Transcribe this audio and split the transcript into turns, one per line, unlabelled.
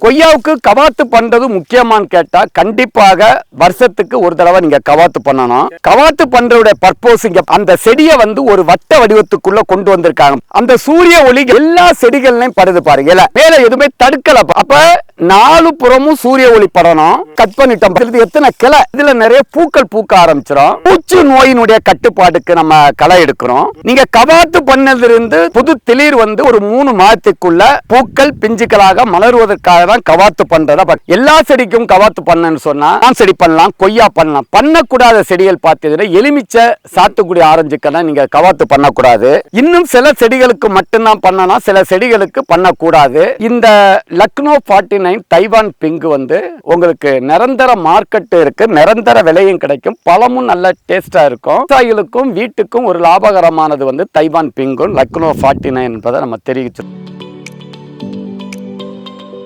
கொய்யாவுக்கு கவாத்து பண்றது முக்கியமானு கேட்டா கண்டிப்பாக வருஷத்துக்கு ஒரு தடவை நீங்க கவாத்து பண்ணணும். கவாத்து பண்றதுடைய பர்பஸ் இங்க அந்த செடியை ஒரு வட்ட வடிவத்துக்குள்ள கொண்டு வந்திருக்காங்க. அந்த சூரிய ஒளி எல்லா செடிகள்லயும் படுது பாருங்க, மேல எதுவுமே தடுக்கல. அப்ப 4 புறமும் சூரிய ஒளி படணும். கட் பண்ணிட்டோம். எத்தனை கிளை, இதுல நிறைய பூக்கள் பூக்க ஆரம்பிச்சிடும். பூச்சி நோயினுடைய கட்டுப்பாட்டுக்கு நம்ம களை எடுக்கிறோம். நீங்க கவாத்து பண்ணதிலிருந்து புது திளிர் ஒரு 3 மாதத்துக்குள்ள பூக்கள் பிஞ்சுக்களாக மலர்வதற்காக தான் கவாத்து பண்றத. எல்லா செடிக்கும் கவாத்து பண்ணு சொன்னா செடி பண்ணலாம், கொய்யா பண்ணலாம். பண்ணக்கூடாத செடிகள் பார்த்தீங்கன்னா எலுமிச்சை, சாத்துக்குடி, ஆரஞ்சுக்கெல்லாம் நீங்க கவாத்து பண்ணக்கூடாது. இன்னும் சில செடிகளுக்கு மட்டும்தான் பண்ணலாம், சில செடிகளுக்கு பண்ணக்கூடாது. இந்த லக்னோ 49 தைவான் பிங்க் உங்களுக்கு நிரந்தர மார்க்கெட் இருக்கு, நிரந்தர விலையும் கிடைக்கும், பழமும் நல்ல டேஸ்டா இருக்கும். விவசாயிகளுக்கும் வீட்டுக்கும் ஒரு லாபகரமானது தைவான் பிங்கும் லக்னோ 49 என்பதை நம்ம தெரிவிச்சிருக்கோம்.